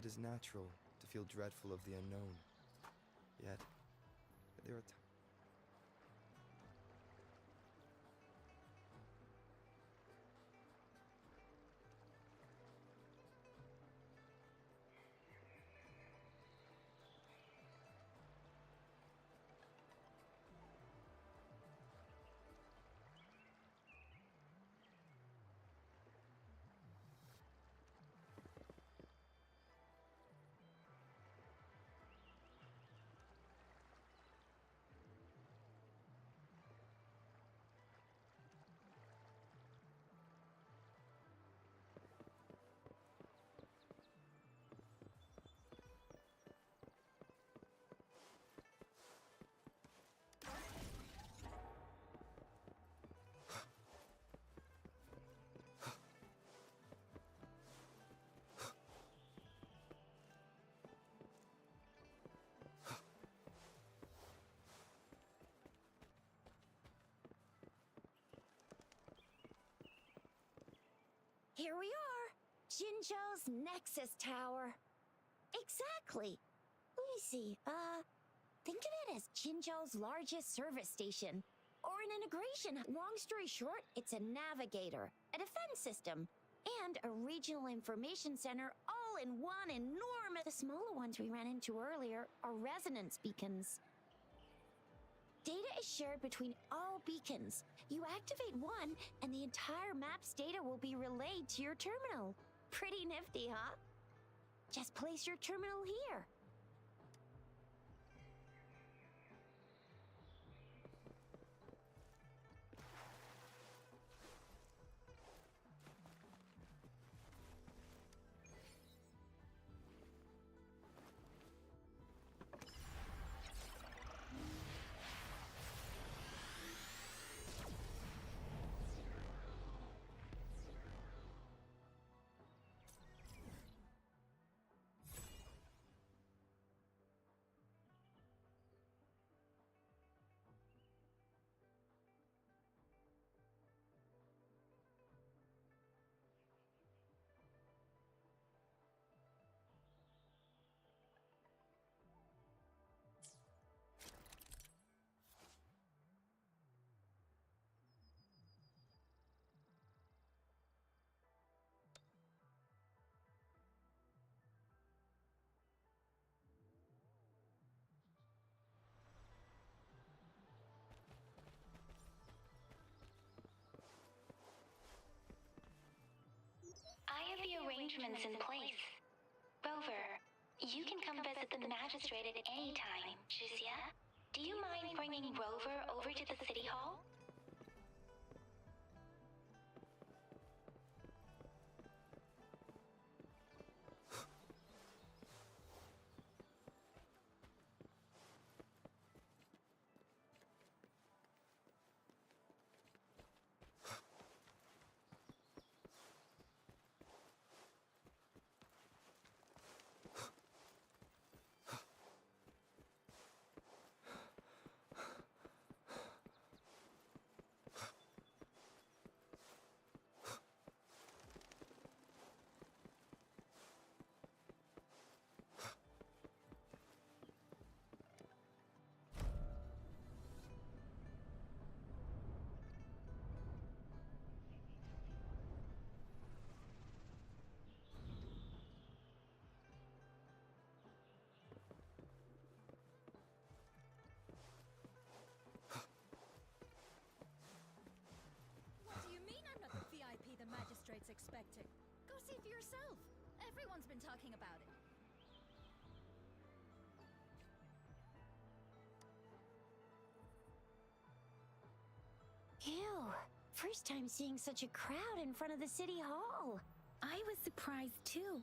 it is natural to feel dreadful of the unknown. Yet, there are times. Here we are, Jinzhou's Nexus Tower. Exactly. Let me see, think of it as Jinzhou's largest service station, or an integration. Long story short, it's a navigator, a defense system, and a regional information center all in one enormous... The smaller ones we ran into earlier are resonance beacons. Data is shared between all beacons. You activate one, and the entire map's data will be relayed to your terminal. Pretty nifty, huh? Just place your terminal here. I have the arrangements in place. Rover, you can come visit the magistrate at any time, Juzia. Do you mind bringing Rover over to the city hall? VIP the magistrate's expecting. Go see for yourself. Everyone's been talking about it. Ew, first time seeing such a crowd in front of the city hall. I was surprised too.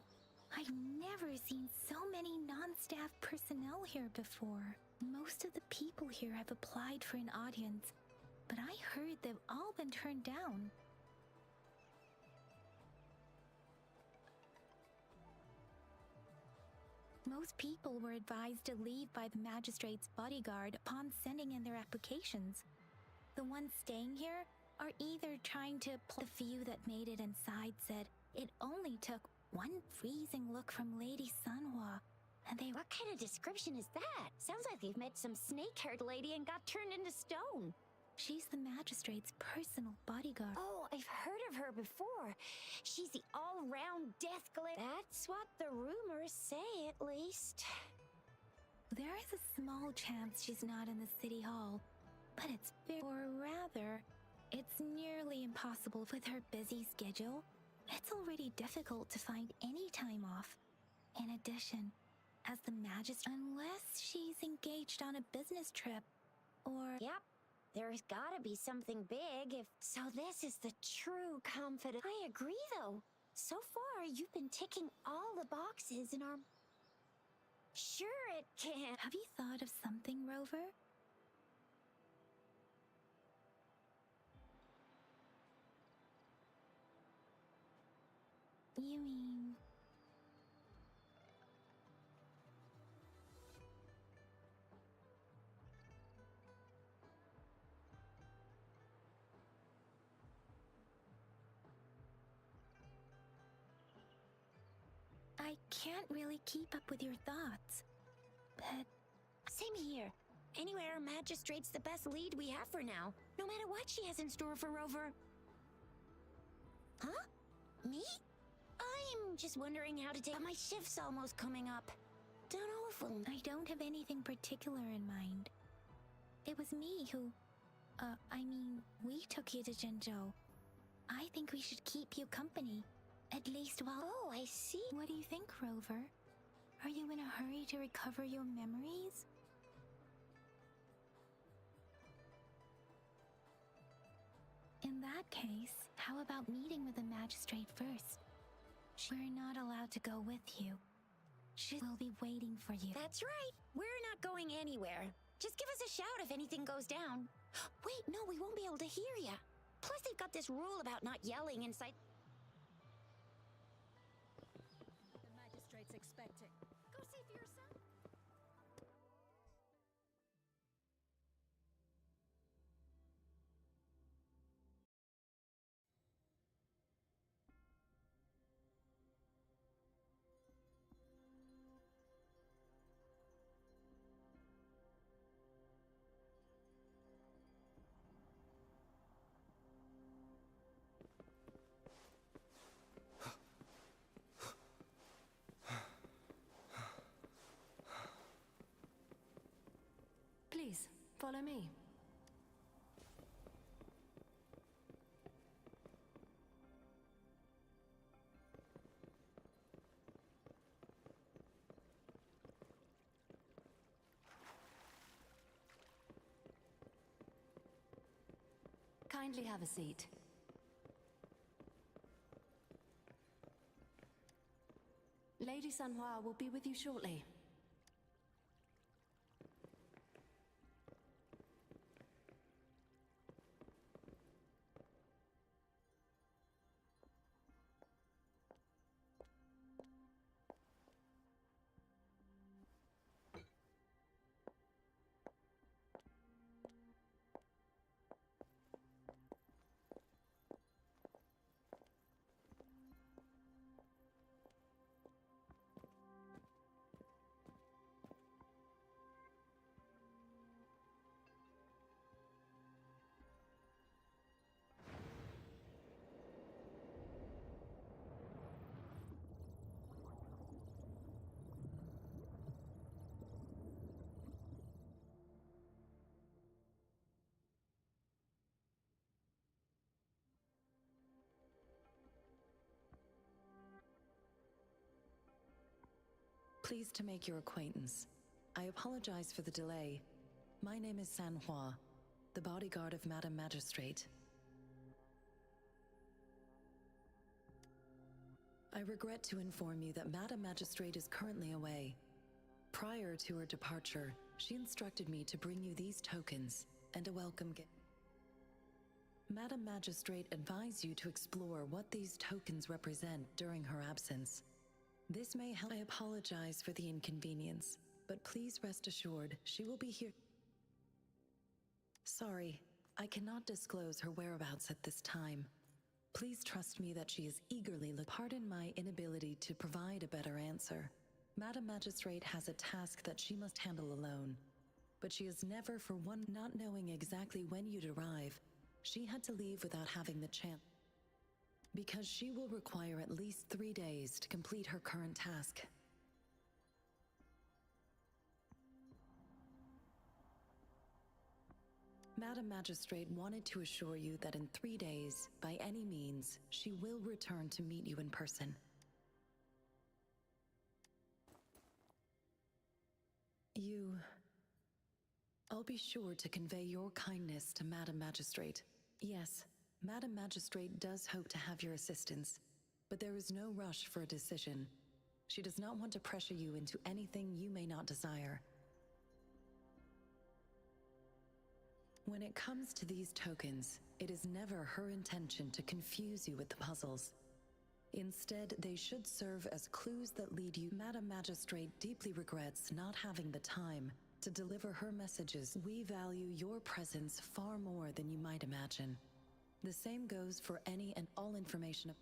I've never seen so many non-staff personnel here before. Most of the people here have applied for an audience, but I heard they've all been turned down. Most people were advised to leave by the magistrate's bodyguard upon sending in their applications. The ones staying here are either trying to the few that made it inside said it only took one freezing look from Lady Sanhua, and they What kind of description is that? Sounds like they've met some snake-haired lady and got turned into stone. She's the magistrate's personal bodyguard. Oh, I've heard of her before. She's the all-round death glare. That's what the rumors say, at least. There is a small chance she's not in the city hall, but or rather, it's nearly impossible with her busy schedule. It's already difficult to find any time off. In addition, as the magistrate, unless she's engaged on a business trip, or... Yep. There's gotta be something big if... So this is the true confidence. I agree, though. So far, you've been ticking all the boxes in our... Sure it can. Have you thought of something, Rover? You mean... I can't really keep up with your thoughts, but... Same here. Anyway, our magistrate's the best lead we have for now, no matter what she has in store for Rover. Huh? Me? I'm just wondering how to take... My shift's almost coming up. Don't know if we'll... I don't have anything particular in mind. It was me who... we took you to Jinzhou. I think we should keep you company. At least while... Oh, I see. What do you think, Rover? Are you in a hurry to recover your memories? In that case, how about meeting with the magistrate first? We're not allowed to go with you. She will be waiting for you. That's right. We're not going anywhere. Just give us a shout if anything goes down. Wait, no, we won't be able to hear ya. Plus, they've got this rule about not yelling inside... The magistrate's expecting. Go see for yourself. Please, follow me. Kindly have a seat. Lady Sanhua will be with you shortly. Pleased to make your acquaintance. I apologize for the delay. My name is Sanhua, the bodyguard of Madam Magistrate. I regret to inform you that Madam Magistrate is currently away. Prior to her departure, she instructed me to bring you these tokens and a welcome gift. Madam Magistrate advised you to explore what these tokens represent during her absence. This may help. I apologize for the inconvenience, but please rest assured she will be here. Sorry, I cannot disclose her whereabouts at this time. Please trust me that she is eagerly Pardon my inability to provide a better answer. Madam Magistrate has a task that she must handle alone. But she is never for one not knowing exactly when you'd arrive. She had to leave without having the chance. Because she will require at least 3 days to complete her current task. Madam Magistrate wanted to assure you that in 3 days, by any means, she will return to meet you in person. I'll be sure to convey your kindness to Madam Magistrate. Yes, Madam Magistrate does hope to have your assistance, but there is no rush for a decision. She does not want to pressure you into anything you may not desire. When it comes to these tokens, it is never her intention to confuse you with the puzzles. Instead, they should serve as clues that lead you. Madam Magistrate deeply regrets not having the time to deliver her messages. We value your presence far more than you might imagine. The same goes for any and all information.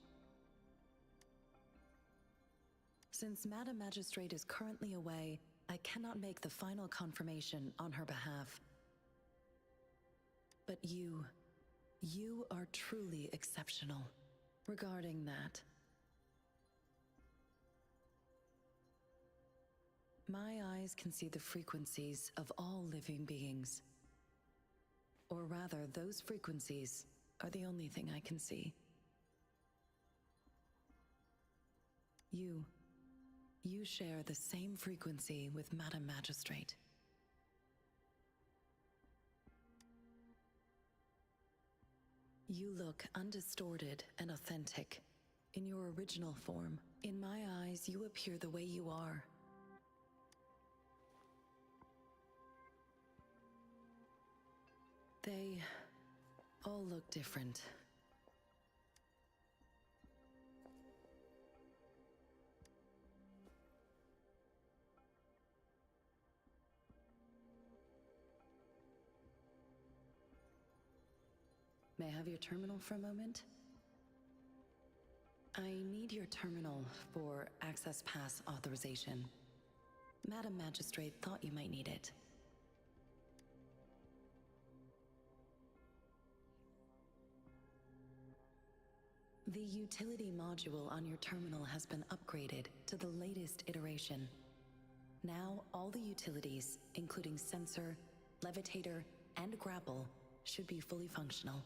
Since Madam Magistrate is currently away, I cannot make the final confirmation on her behalf. But you are truly exceptional. Regarding that, my eyes can see the frequencies of all living beings. Or rather, those frequencies are the only thing I can see. You share the same frequency with Madam Magistrate. You look undistorted and authentic in your original form. In my eyes, you appear the way you are. They all look different. May I have your terminal for a moment? I need your terminal for access pass authorization. Madam Magistrate thought you might need it. The utility module on your terminal has been upgraded to the latest iteration. Now, all the utilities, including sensor, levitator, and grapple, should be fully functional.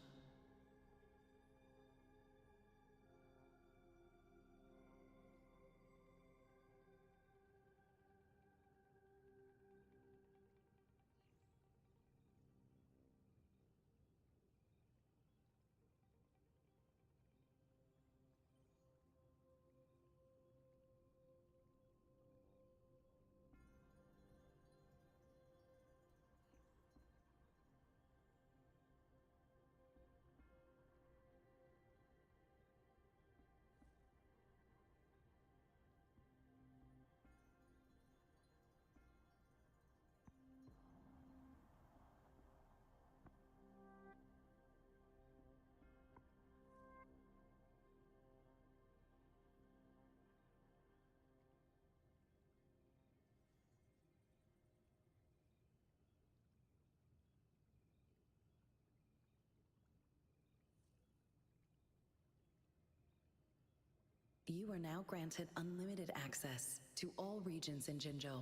You are now granted unlimited access to all regions in Jinzhou.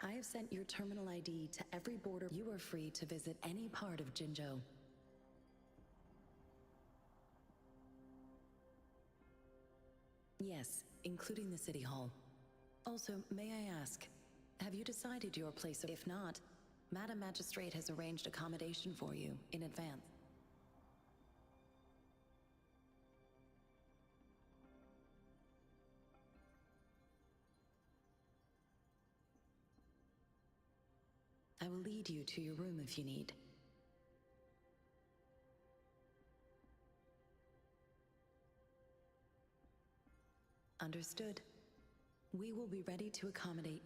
I have sent your terminal ID to every border. You are free to visit any part of Jinzhou. Yes, including the City Hall. Also, may I ask, have you decided your place of... If not, Madam Magistrate has arranged accommodation for you in advance. I will lead you to your room if you need. Understood. We will be ready to accommodate.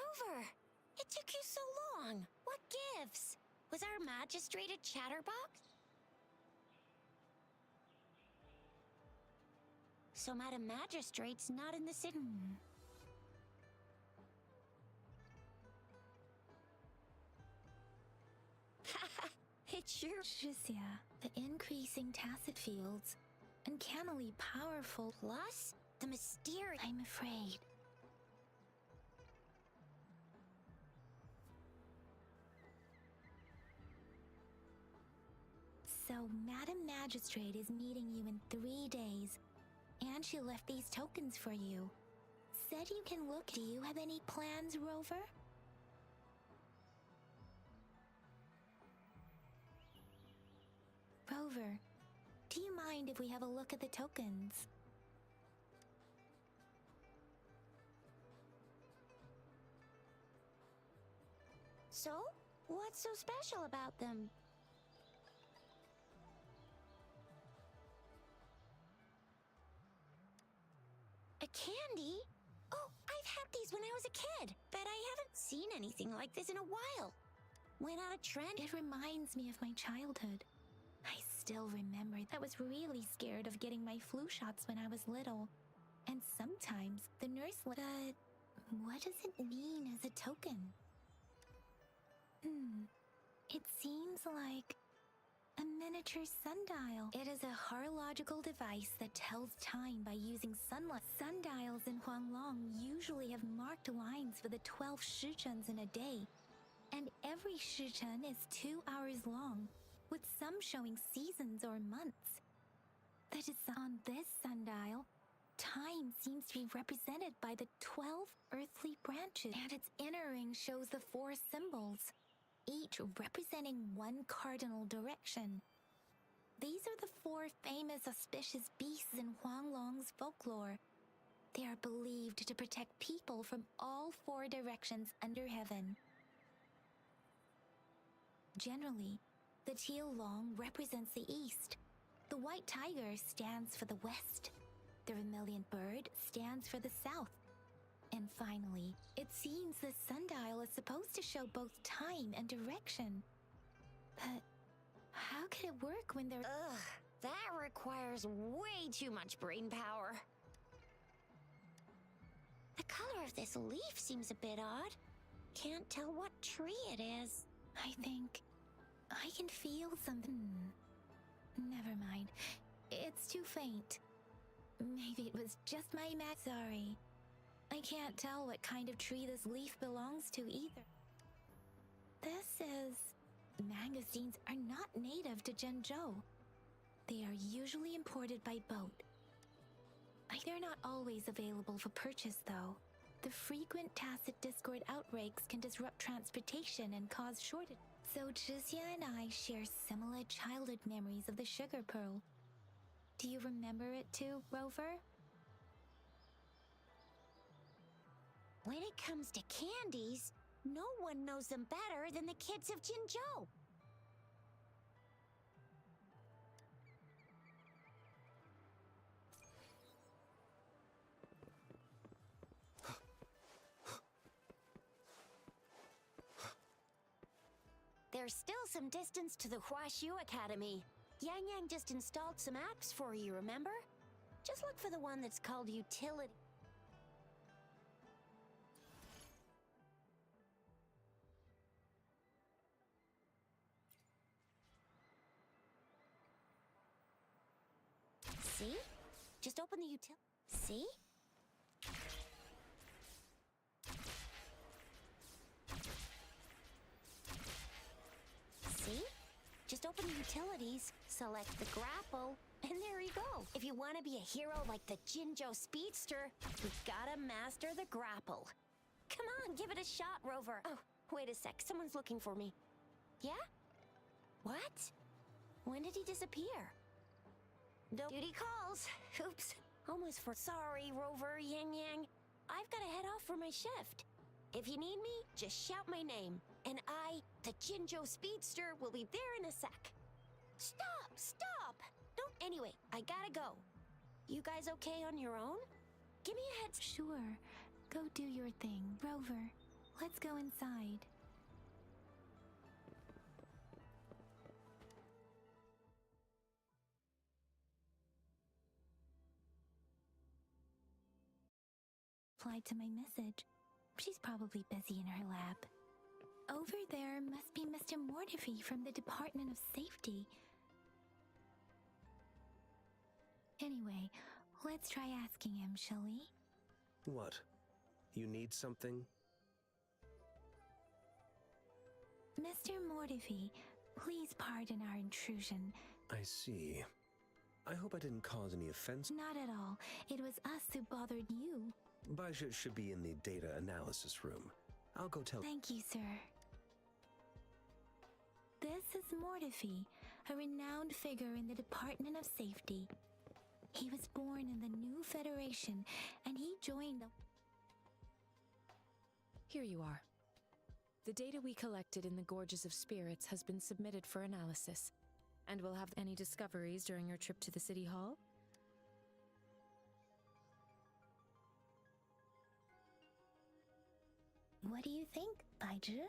Rover, it took you so long. What gives? Was our magistrate a chatterbox? So Madam Magistrate's not in the city. It's sure. Shizia, the increasing tacit fields, uncannily powerful. Plus, the mysterious. I'm afraid. So, Madam Magistrate is meeting you in 3 days, and she left these tokens for you. Said you can look. Do you have any plans, Rover? Rover, do you mind if we have a look at the tokens? So, what's so special about them? A candy? Oh, I've had these when I was a kid, but I haven't seen anything like this in a while. Went out of trend. It reminds me of my childhood. I still remember I was really scared of getting my flu shots when I was little. And sometimes the nurse But what does it mean as a token? It seems like a miniature sundial. It is a horological device that tells time by using sunlight. Sundials in Huanglong usually have marked lines for the 12 shichens in a day, and every shichen is 2 hours long, with some showing seasons or months. That is on this sundial, time seems to be represented by the 12 earthly branches, and its inner ring shows the 4 symbols, each representing one cardinal direction. These are the 4 famous auspicious beasts in Huanglong's folklore. They are believed to protect people from all 4 directions under heaven. Generally, the teal long represents the east, the white tiger stands for the west, the vermilion bird stands for the south, and finally, it seems the sundial is supposed to show both time and direction. But how can it work when there— Ugh, that requires way too much brain power. The color of this leaf seems a bit odd. Can't tell what tree it is. I think I can feel something. Never mind. It's too faint. Maybe it was just my Sorry. I can't tell what kind of tree this leaf belongs to either. This is— Magazines are not native to Zhenzhou. They are usually imported by boat. They're not always available for purchase, though. The frequent tacit discord outbreaks can disrupt transportation and cause shortage. So Zhizia and I share similar childhood memories of the sugar pearl. Do you remember it too, Rover? When it comes to candies, no one knows them better than the kids of Jinzhou. There's still some distance to the Huaxiu Academy. Yang Yang just installed some apps for you, remember? Just look for the one that's called Utility. See? Just open the utility. See? See? Just open the utilities, select the grapple, and there you go. If you want to be a hero like the Jinzhou Speedster, you gotta master the grapple. Come on, give it a shot, Rover. Oh, wait a sec, someone's looking for me. Yeah? What? When did he disappear? No duty calls. Oops. Almost for— Sorry, Rover, Yang Yang. I've gotta head off for my shift. If you need me, just shout my name. And I, the Jinzhou Speedster, will be there in a sec. Stop! Stop! Don't— Anyway, I gotta go. You guys okay on your own? Give me a head— Sure. Go do your thing, Rover. Let's go inside. Replied to my message. She's probably busy in her lab. Over there must be Mr. Mortifi from the Department of Safety. Anyway, let's try asking him, shall we? What? You need something? Mr. Mortifi, please pardon our intrusion. I see. I hope I didn't cause any offense. Not at all. It was us who bothered you. Baja should be in the data analysis room. I'll go tell. Thank you, sir. This is Mortifi, a renowned figure in the Department of Safety. He was born in the new Federation, and he joined the... Here you are. The data we collected in the Gorges of Spirits has been submitted for analysis. And we'll have any discoveries during your trip to the City Hall? What do you think, Baiju?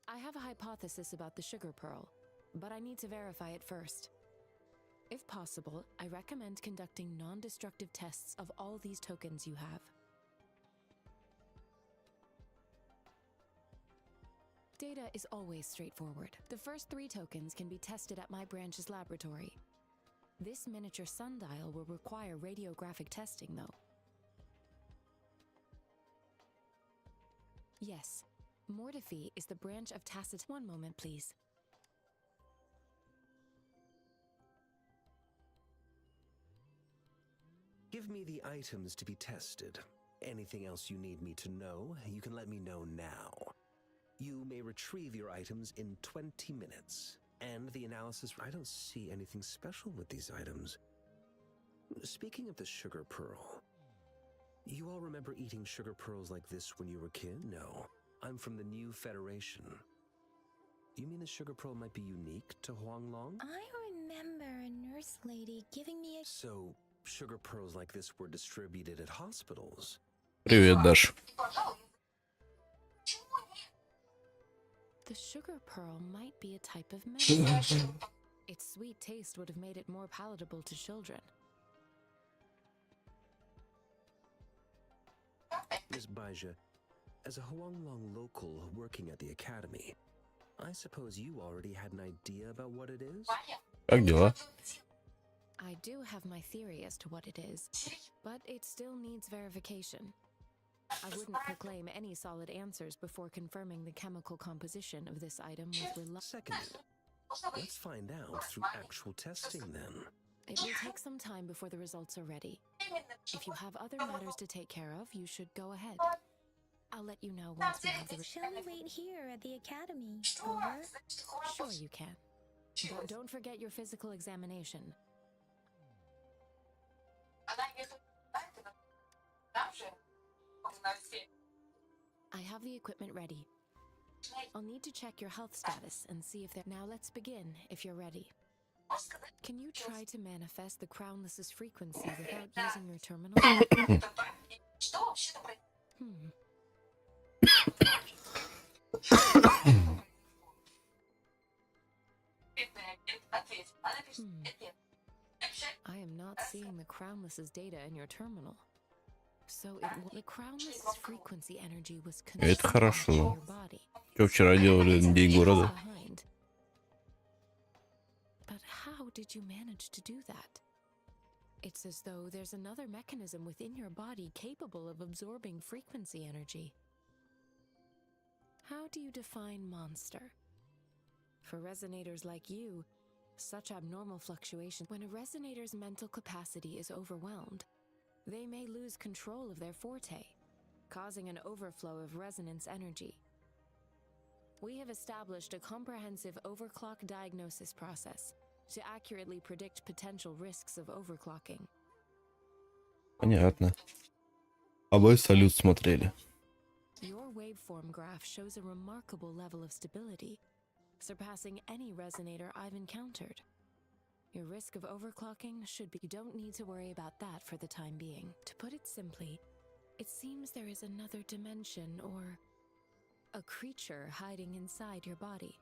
I have a hypothesis about the sugar pearl, but I need to verify it first. If possible, I recommend conducting non-destructive tests of all these tokens you have. Data is always straightforward. The first 3 tokens can be tested at my branch's laboratory. This miniature sundial will require radiographic testing, though. Yes, Mortifi is the branch of Tacit. One moment, please. Give me the items to be tested. Anything else you need me to know, you can let me know now. You may retrieve your items in 20 minutes. And the analysis... I don't see anything special with these items. Speaking of the sugar pearl, you all remember eating sugar pearls like this when you were a kid? No. I'm from the new Federation. You mean the sugar pearl might be unique to Huanglong? I remember a nurse lady giving me a... So, sugar pearls like this were distributed at hospitals? Привет, Даш. The sugar pearl might be a type of medicine. Its sweet taste would have made it more palatable to children. Miss Baija, as a Huanglong local working at the academy, I suppose you already had an idea about what it is? Как дела? I do have my theory as to what it is, but it still needs verification. I wouldn't proclaim any solid answers before confirming the chemical composition of this item with Second, let's find out through actual testing then. It will take some time before the results are ready. If you have other matters to take care of, you should go ahead. I'll let you know once we have the Shall we wait here at the academy? Over? Sure you can. But don't forget your physical examination. I have the equipment ready. I'll need to check your health status and see if they're... Now let's begin, if you're ready. Can you try to manifest the crownless's frequency without using your terminal? I am not seeing the crownless's data in your terminal. So the crownless's frequency energy was Это consumed хорошо. in your body. Что вчера делали на День города? Behind. But how did you manage to do that? It's as though there's another mechanism within your body capable of absorbing frequency energy. How do you define monster? For resonators like you, such abnormal fluctuations... When a resonator's mental capacity is overwhelmed, they may lose control of their forte, causing an overflow of resonance energy. We have established a comprehensive overclock diagnosis process to accurately predict potential risks of overclocking. Понятно. А вы салют смотрели? Your waveform graph shows a remarkable level of stability, surpassing any resonator I've encountered. Your risk of overclocking should be... You don't need to worry about that for the time being. To put it simply, it seems there is another dimension or a creature hiding inside your body.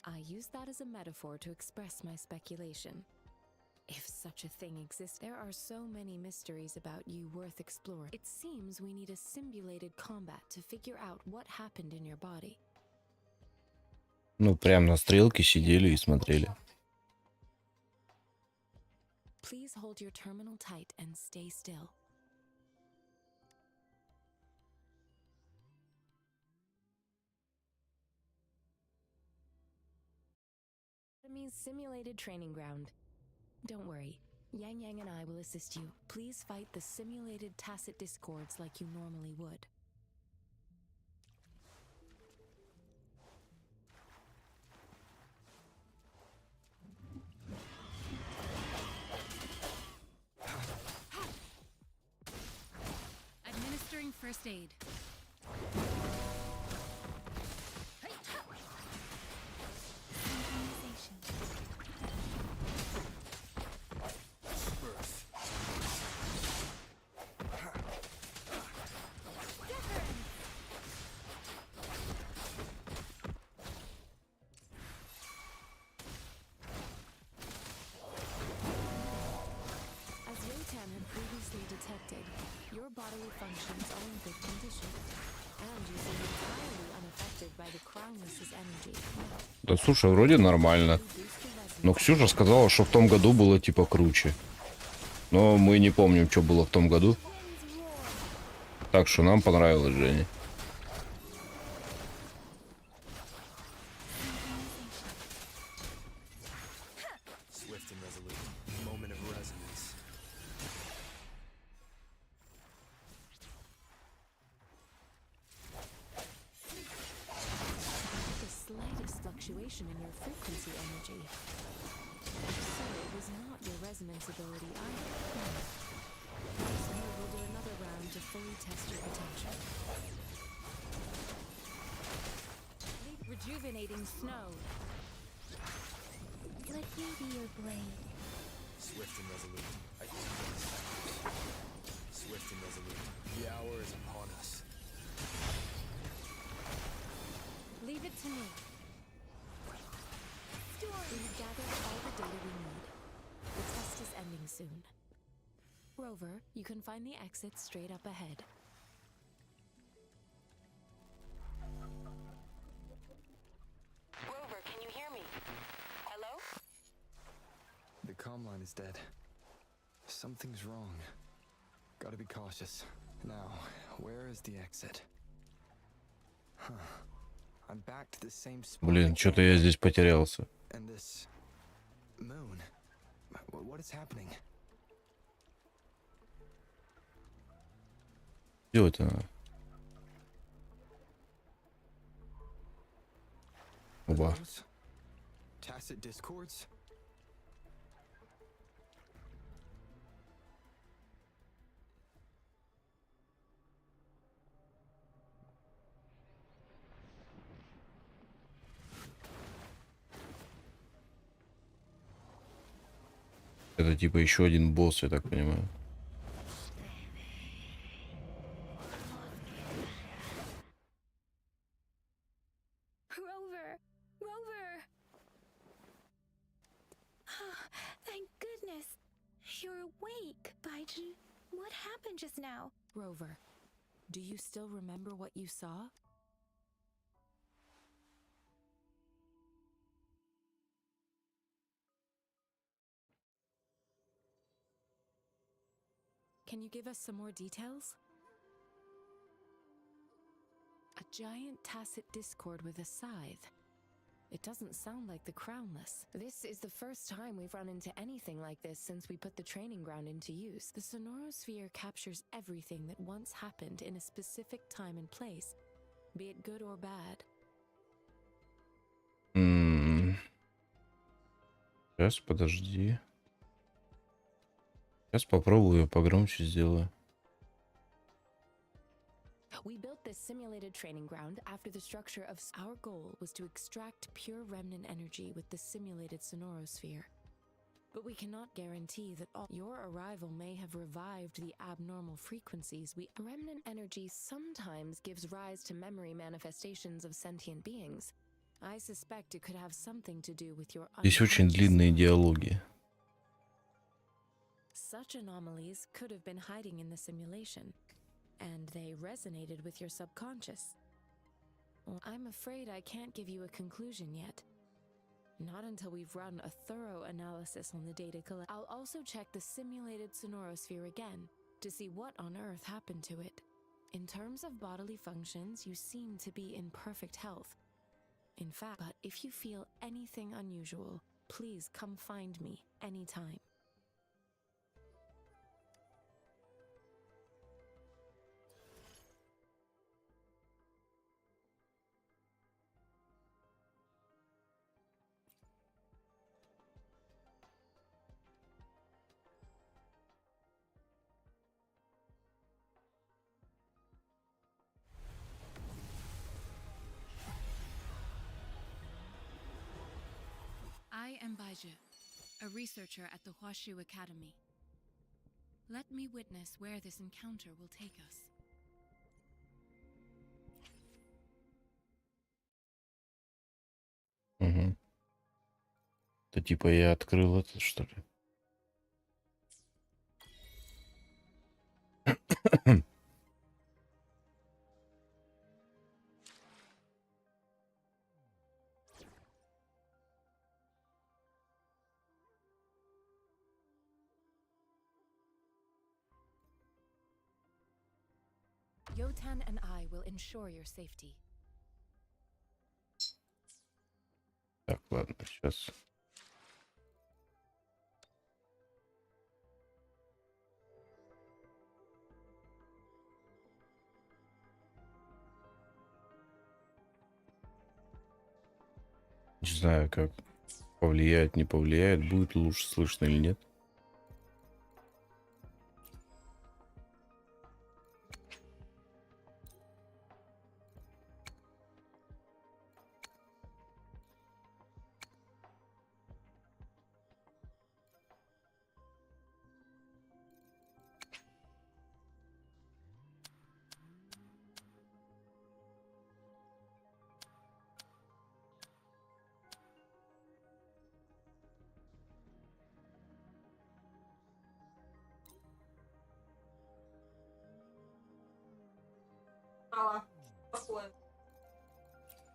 I use that as a metaphor to express my speculation. If such a thing exists, there are so many mysteries about you worth exploring. It seems we need a simulated combat to figure out what happened in your body. Ну, прям на стрелке сидели и смотрели. Please hold your terminal tight and stay still. Enemy's simulated training ground. Don't worry, Yang Yang and I will assist you. Please fight the simulated tacit discords like you normally would. Administering first aid. Detected. Your bodily functions are in good condition, and you seem entirely unaffected by the crownless's energy. Да слушай, вроде нормально. Но Ксюша сказала, что в том году было типа круче. Но мы не помним, что было в том году. Так что нам понравилось, Женя. Fluctuation in your frequency energy. So it was not your resonance ability either. So we'll do another round to fully test your potential. Rejuvenating snow. Let me be your blade. Swift and resolute. Swift and resolute. The hour is upon us. Leave it to me. We've gathered all the data we need. The test is ending soon. Rover, you can find the exit straight up ahead. Rover, can you hear me? Hello? The comm line is dead. Something's wrong. Gotta be cautious. Now, where is the exit? Huh. I'm back to the same spot. Блин, что-то я здесь потерялся. And this moon. What is happening? Где это? Оба. Tacit discords? Это типа еще один босс, я так понимаю. Rover! Rover! Oh, thank goodness. You're awake. Baiju, what happened just now? Rover, do you still remember what you saw? Can you give us some more details? A giant tacit discord with a scythe. It doesn't sound like the Crownless. This is the first time we've run into anything like this since we put the training ground into use. The sonorosphere captures everything that once happened in a specific time and place, be it good or bad. Сейчас, подожди. Сейчас попробую, погромче сделаю. We built this simulated training ground after the structure of our goal was to extract pure remnant energy with the simulated sonorosphere. But we cannot guarantee that your arrival may have revived the abnormal frequencies. Remnant energy sometimes gives rise to memory manifestations of sentient beings. I suspect it could have something to do with your Здесь очень длинные диалоги. Such anomalies could have been hiding in the simulation, and they resonated with your subconscious. Well, I'm afraid I can't give you a conclusion yet. Not until we've run a thorough analysis on the data collected. I'll also check the simulated sonorosphere again to see what on earth happened to it. In terms of bodily functions, you seem to be in perfect health. In fact, but if you feel anything unusual, please come find me anytime. I am Baija, a researcher at the Huashu Academy. Let me witness where this encounter will take us. Угу. Это типа я открыл это, что ли? Yotan and I will ensure your safety. Так, ладно, сейчас. Не знаю, как повлияет, не повлияет, будет лучше слышно или нет.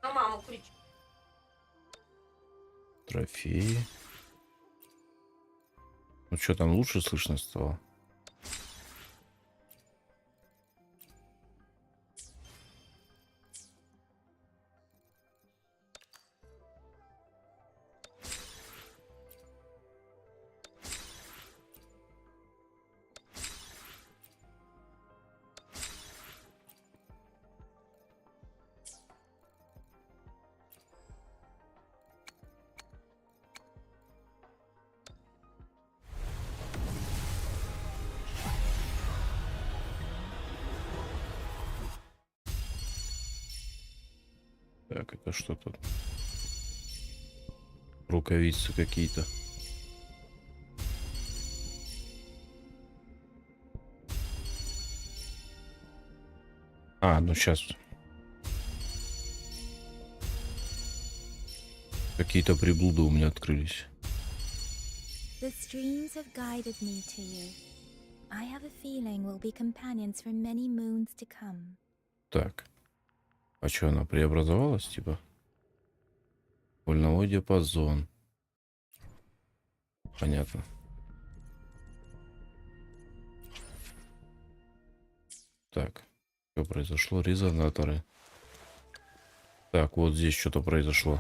На маму кричу. Трофеи. Ну что, там лучше слышно стало? Так, это что тут? Рукавицы какие-то. А, ну сейчас. Какие-то приблуды у меня открылись. The streams have guided me to you. I have a feeling we'll be companions for many moons to come. Так. А что, она преобразовалась, типа? Волновой диапазон. Понятно. Так. Что произошло? Резонаторы. Так, вот здесь что-то произошло.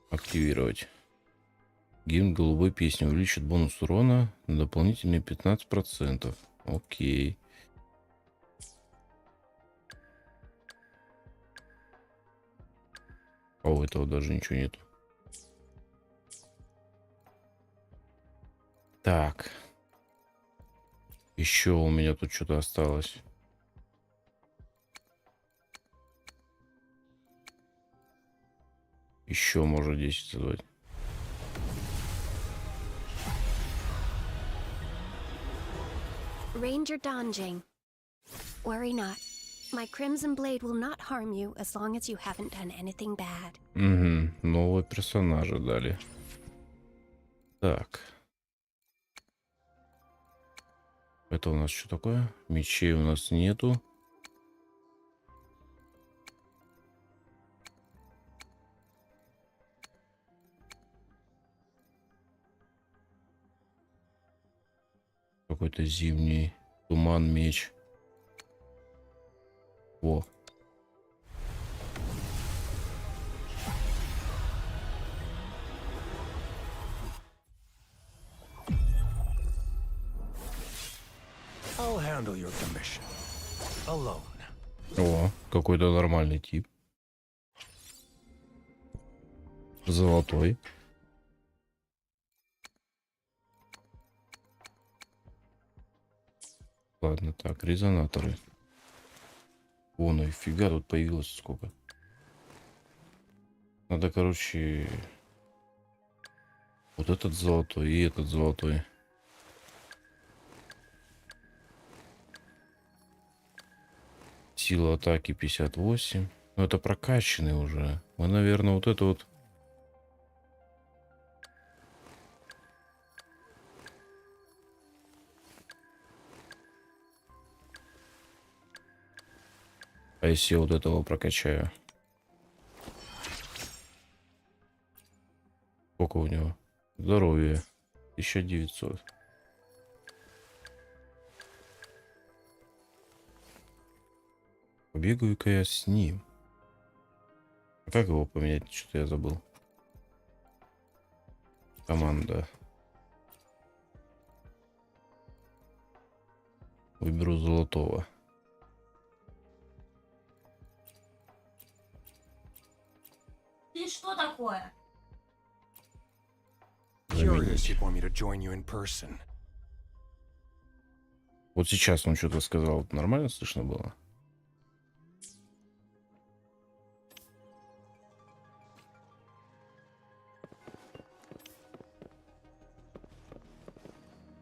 Активировать. Гимн голубой песни увеличит бонус урона на дополнительные 15%. Окей. А у этого даже ничего нет. Так. Еще у меня тут что-то осталось. Еще можно 10 задать. Ranger Donjing. Worry not. My crimson blade will not harm you as long as you haven't done anything bad. Угу. Нового персонажа дали. Так. Это у нас что такое? Мечей у нас нету. Какой-то зимний туман, меч. Во. I'll handle your commission. Alone. О, какой-то нормальный тип. Золотой. Ладно, так, резонаторы. О, нафига тут появилось сколько. Надо, короче, вот этот золотой и этот золотой. Сила атаки 58. Но это прокачанный уже. Мы, наверное, вот это вот. А если я вот этого прокачаю? Сколько у него? Здоровье. 1900. Побегаю-ка я с ним. А как его поменять? Что-то я забыл. Команда. Выберу золотого. Ты что такое? Вот сейчас он что-то сказал. Нормально слышно было?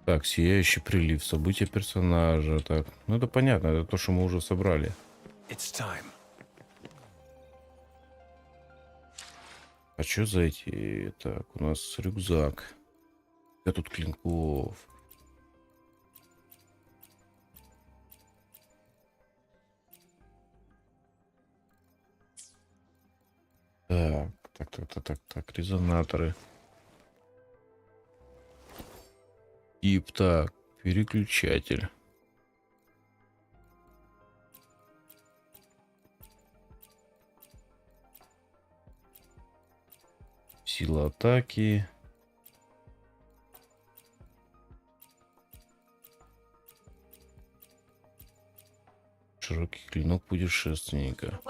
Так, сияющий прилив, события персонажа. Так, ну это понятно, это то, что мы уже собрали. А что за эти? Так, у нас рюкзак. Я тут клинков. Так, резонаторы. Тип, так, переключатель. Сила атаки. Широкий клинок путешественника.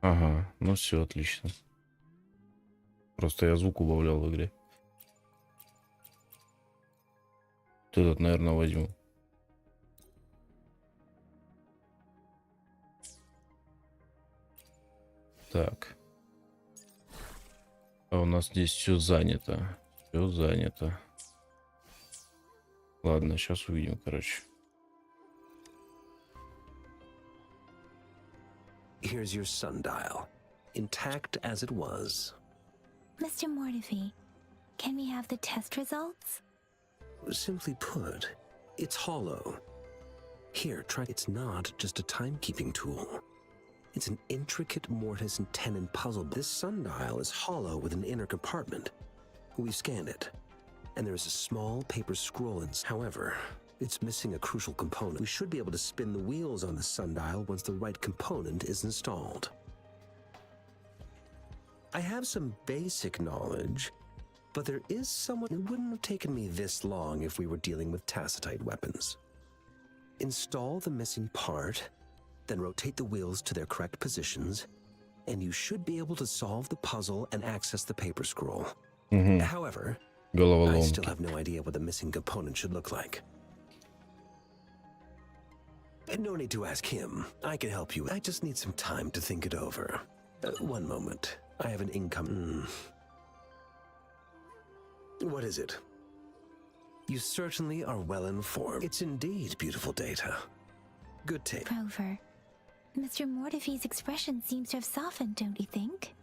Ага, ну все, отлично. Просто я звук убавлял в игре. Вот этот, наверное, возьму. Так. А у нас здесь все занято. Все занято. Ладно, сейчас увидим, короче. Here's your sundial, intact as it was. Mr. Mortifi, can we have the test results? Simply put, it's hollow. Here, try. It's not just a timekeeping tool. It's an intricate mortise and tenon puzzle. This sundial is hollow with an inner compartment. We scanned it, and there is a small paper scroll. However, it's missing a crucial component. We should be able to spin the wheels on the sundial once the right component is installed. I have some basic knowledge, but there is someone. It wouldn't have taken me this long if we were dealing with tacitite weapons. Install the missing part, Then rotate the wheels to their correct positions, and you should be able to solve the puzzle and access the paper scroll. However, I still have no idea what the missing component should look like. No need to ask him. I can help you. I just need some time to think it over. One moment. I have an income. What is it? You certainly are well informed. It's indeed beautiful data. Good take. Rover, Mr. Mortifee's expression seems to have softened, don't you think?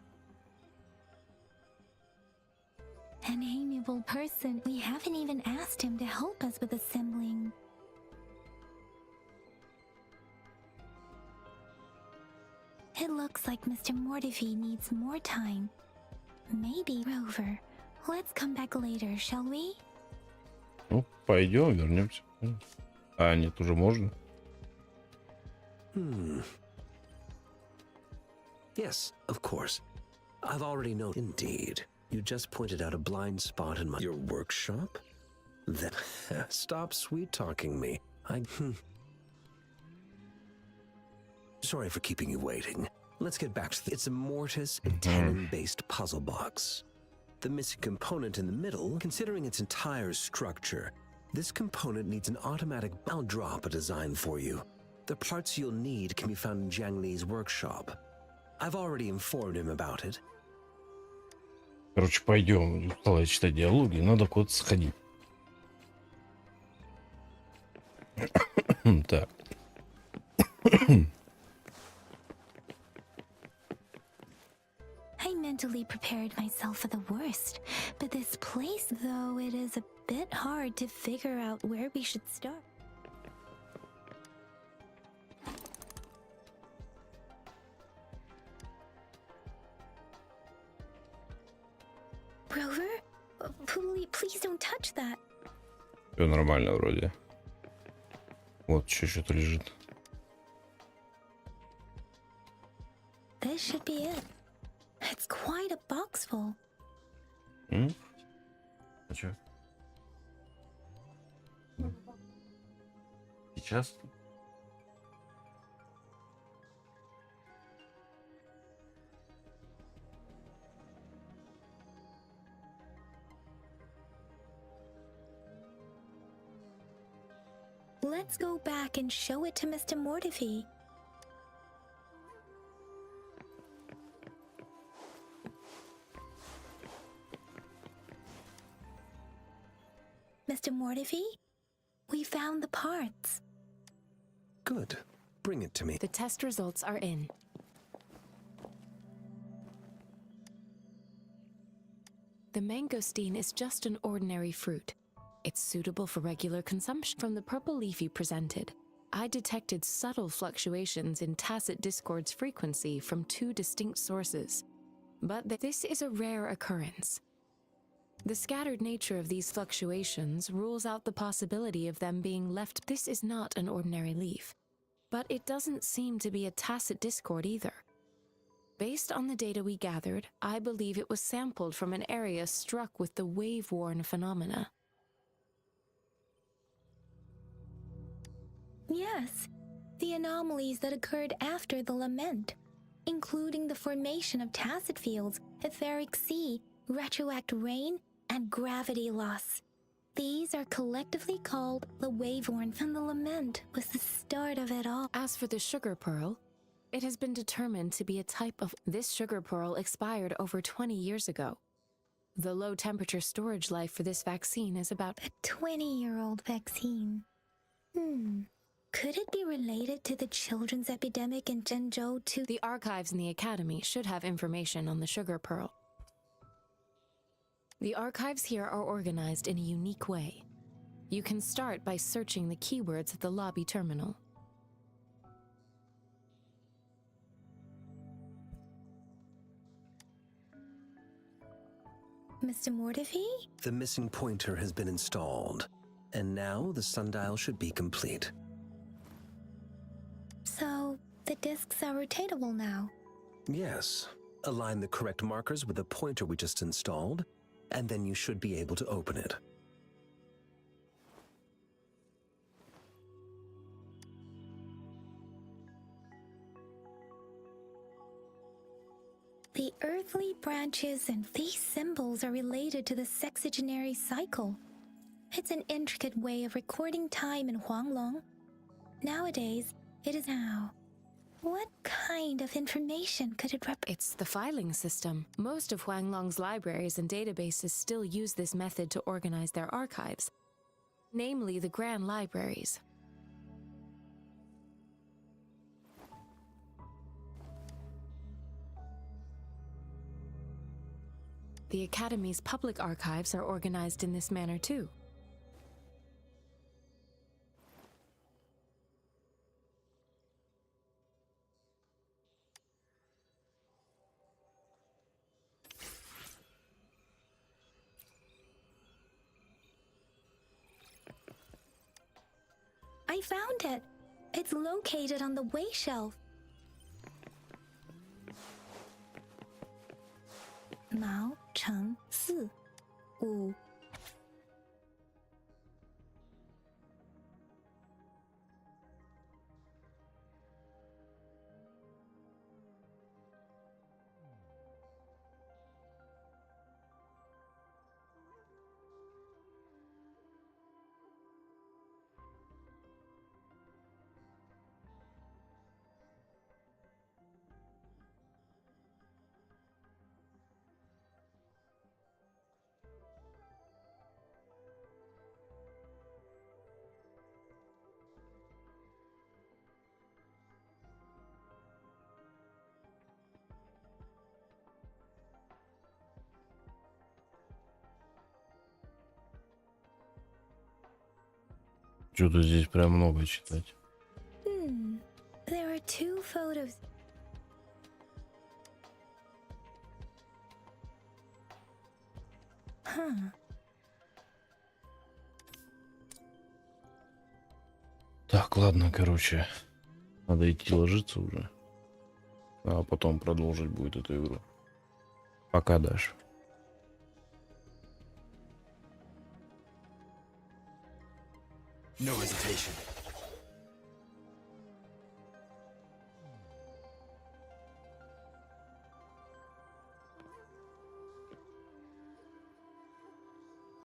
An amiable person. We haven't even asked him to help us with assembling. It looks like Mr. Mortifee needs more time. Maybe, Rover, let's come back later, shall we? Ну, пойдем, вернемся. А, нет, уже можно. Yes, of course. I've already known. Indeed. You just pointed out a blind spot in your workshop? Then stop sweet-talking me. Sorry for keeping you waiting. Let's get back to it's a mortise and tannin-based puzzle box. The missing component in the middle, considering its entire structure, this component needs an automatic. I'll drop a design for you. The parts you'll need can be found in Jiang Li's workshop. I've already informed him about it. Короче, пойдем. Устала я читать диалоги, надо куда-то сходить. Так. I mentally prepared myself for the worst, but this place, though, it is a bit hard to figure out where we should start. Rover? Please don't touch that. Все нормально вроде. Вот еще что-то лежит. This should be it. It's quite a box full. А чё? Сейчас? Let's go back and show it to Mr. Mortifee. Mr. Mortifee, we found the parts. Good. Bring it to me. The test results are in. The mangosteen is just an ordinary fruit. It's suitable for regular consumption. From the purple leaf you presented, I detected subtle fluctuations in tacit discord's frequency from two distinct sources. But this is a rare occurrence. The scattered nature of these fluctuations rules out the possibility of them being left. This is not an ordinary leaf, but it doesn't seem to be a tacit discord either. Based on the data we gathered, I believe it was sampled from an area struck with the wave-worn phenomena. Yes, the anomalies that occurred after the lament, including the formation of tacit fields, etheric sea, retroact rain, and gravity loss. These are collectively called the wave-worn, and the lament was the start of it all. As for the sugar pearl, it has been determined to be a type of... This sugar pearl expired over 20 years ago. The low-temperature storage life for this vaccine is about... A 20-year-old vaccine. Could it be related to the children's epidemic in Zhengzhou too? The archives in the academy should have information on the sugar pearl. The archives here are organized in a unique way. You can start by searching the keywords at the lobby terminal. Mr. Mortifee? The missing pointer has been installed, and now the sundial should be complete. So, the discs are rotatable now? Yes. Align the correct markers with the pointer we just installed, and then you should be able to open it. The earthly branches and these symbols are related to the sexagenary cycle. It's an intricate way of recording time in Huanglong. Nowadays, it is now. What kind of information could it represent? It's the filing system. Most of Huanglong's libraries and databases still use this method to organize their archives, namely the Grand Libraries. The Academy's public archives are organized in this manner too. I found it. It's located on the way shelf. Mao Cheng Si Wu. Что-то здесь прям много читать. There are 2 photos. Так, ладно, короче. Надо идти ложиться уже. А потом продолжить будет эту игру. Пока, Даш. No hesitation.